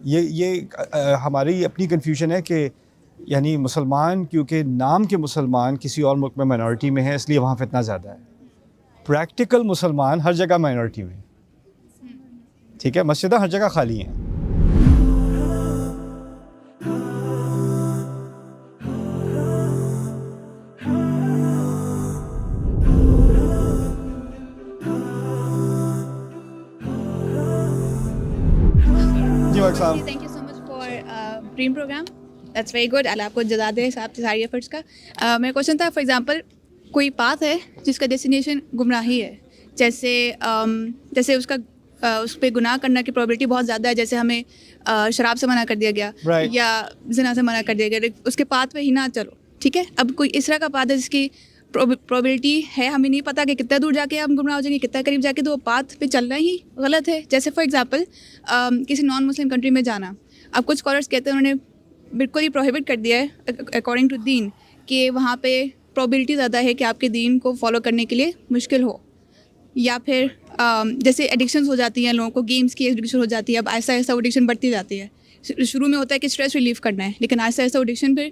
یہ ہماری اپنی کنفیوژن ہے کہ یعنی مسلمان کیونکہ نام کے مسلمان کسی اور ملک میں مائنورٹی میں ہے اس لیے وہاں فتنہ زیادہ ہے. پریکٹیکل مسلمان ہر جگہ مائنورٹی میں. ٹھیک ہے, مسجدیں ہر جگہ خالی ہیں. Thank you so much for dream program. That's very good. اللہ آپ کو جزا دے آپ کے ساری ایفرٹس کا. میرا کوشچن تھا, فار ایگزامپل کوئی پاتھ ہے جس کا ڈیسٹینیشن گمراہی ہے, جیسے اس پہ گناہ کرنے کی پرابیلٹی بہت زیادہ ہے, جیسے ہمیں شراب سے منع کر دیا گیا یا زنا سے منع کر دیا گیا, اس کے پاتھ پہ ہی نہ چلو. ٹھیک ہے, اب کوئی اس طرح کا پاتھ ہے جس کی پرابیلٹی ہے, ہمیں نہیں پتا کہ کتنا دور جا کے ہم گمراہ ہو جائیں گے, کتنا قریب جا کے, تو وہ پاتھ پہ چلنا ہی غلط ہے. جیسے فار ایگزامپل کسی نان مسلم کنٹری میں جانا, اب کچھ اسکالرس کہتے ہیں انہوں نے بالکل ہی پروہیبٹ کر دیا ہے اکارڈنگ ٹو دین کہ وہاں پہ پرابیلٹی زیادہ ہے کہ آپ کے دین کو فالو کرنے کے لیے مشکل ہو, یا پھر جیسے ایڈکشنز ہو جاتی ہیں لوگوں کو, گیمس کی ایڈکشن ہو جاتی ہے, اب آہستہ آہستہ ایڈکشن بڑھتی جاتی ہے. شروع میں ہوتا ہے کہ اسٹریس ریلیف کرنا ہے, لیکن آہستہ آہستہ ایڈکشن پھر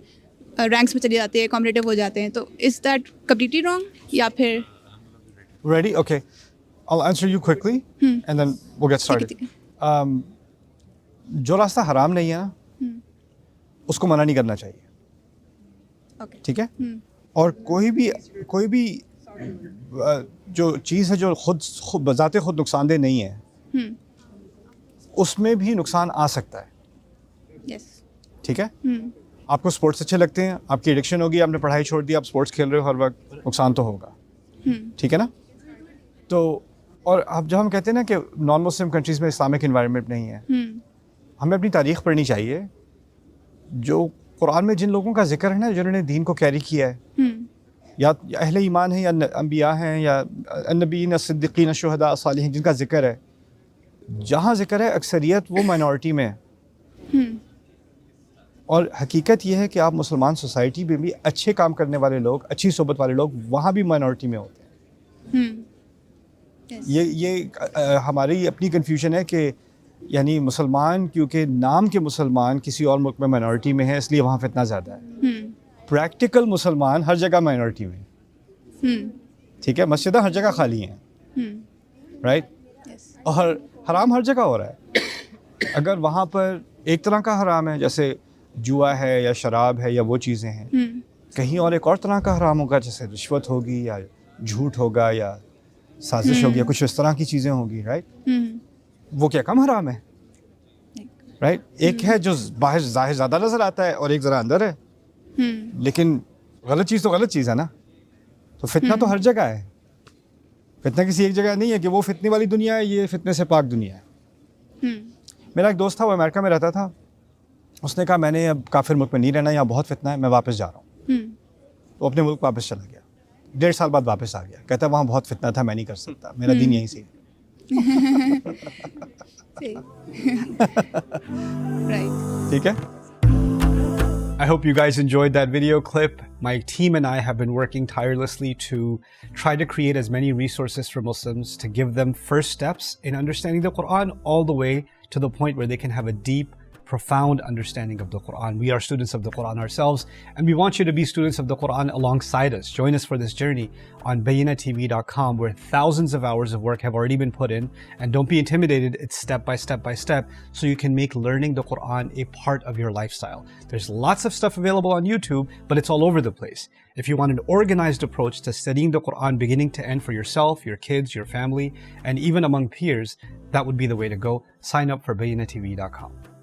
رینکس میں چلی جاتی ہے, کمپٹیٹیو ہو جاتے ہیں. تو از دیٹ کمپلیٹلی رانگ یا پھر ready? Okay, I'll answer you quickly and then we'll get started. جو راستہ حرام نہیں ہے نا اس کو منع نہیں کرنا چاہیے. ٹھیک ہے, اور کوئی بھی جو چیز ہے جو خود بذات خود نقصان دہ نہیں ہے اس میں بھی نقصان آ سکتا ہے. ٹھیک ہے, آپ کو اسپورٹس اچھے لگتے ہیں, آپ کی ایڈکشن ہوگی, آپ نے پڑھائی چھوڑ دی, آپ اسپورٹس کھیل رہے ہو ہر وقت, نقصان تو ہوگا. ٹھیک ہے نا. تو اور اب جب ہم کہتے ہیں نا کہ نان مسلم کنٹریز میں اسلامک انوائرمنٹ نہیں ہے, ہمیں اپنی تاریخ پڑھنی چاہیے. جو قرآن میں جن لوگوں کا ذکر ہے نا جنہوں نے دین کو کیری کیا ہے, یا اہل ایمان ہیں یا انبیاء ہیں یا النبیین صدیقین شہداء صالحین, جن کا ذکر ہے, جہاں ذکر ہے اکثریت وہ مائنورٹی میں ہے. اور حقیقت یہ ہے کہ آپ مسلمان سوسائٹی میں بھی اچھے کام کرنے والے لوگ, اچھی صحبت والے لوگ وہاں بھی مائنورٹی میں ہوتے ہیں. یہ ہماری اپنی کنفیوژن ہے کہ یعنی مسلمان کیونکہ نام کے مسلمان کسی اور ملک میں مائنورٹی میں ہے اس لیے وہاں فتنہ زیادہ ہے. پریکٹیکل مسلمان ہر جگہ مائنورٹی میں. ٹھیک ہے, مسجدیں ہر جگہ خالی ہیں, رائٹ, اور حرام ہر جگہ ہو رہا ہے. اگر وہاں پر ایک طرح کا حرام ہے جیسے جوا ہے یا شراب ہے یا وہ چیزیں ہیں, کہیں اور ایک اور طرح کا حرام ہوگا جیسے رشوت ہوگی یا جھوٹ ہوگا یا سازش ہوگی یا کچھ اس طرح کی چیزیں ہوگی, رائٹ. وہ کیا کم حرام ہے, رائٹ. ایک ہے جو باہر ظاہر زیادہ نظر آتا ہے اور ایک ذرا اندر ہے, لیکن غلط چیز تو غلط چیز ہے نا. تو فتنہ تو ہر جگہ ہے. فتنہ کسی ایک جگہ نہیں ہے کہ وہ فتنے والی دنیا ہے, یہ فتنے سے پاک دنیا ہے. میرا ایک دوست تھا, وہ امریکہ میں رہتا تھا. اس نے کہا میں نے اب کافر ملک میں نہیں رہنا, یہاں بہت فتنہ ہے, میں واپس جا رہا ہوں. وہ اپنے ملک واپس چلا گیا, 1.5 سال بعد واپس آ گیا. کہتا ہے وہاں بہت فتنہ تھا, میں نہیں کر سکتا, میرا دین یہیں سے. ٹھیک ہے. I hope you guys enjoyed that video clip. My team and I have been working tirelessly to try to create as many resources for Muslims to give them first steps in understanding the Quran all the way to the point where they can have a deep, profound understanding of the Quran. We are students of the Quran ourselves, and we want you to be students of the Quran alongside us. Join us for this journey on bayyinatv.com, where thousands of hours of work have already been put in. And don't be intimidated, it's step by step, so you can make learning the Quran a part of your lifestyle. There's lots of stuff available on YouTube, but it's all over the place. If you want an organized approach to studying the Quran beginning to end for yourself, your kids, your family, and even among peers, that would be the way to go. Sign up for bayyinatv.com.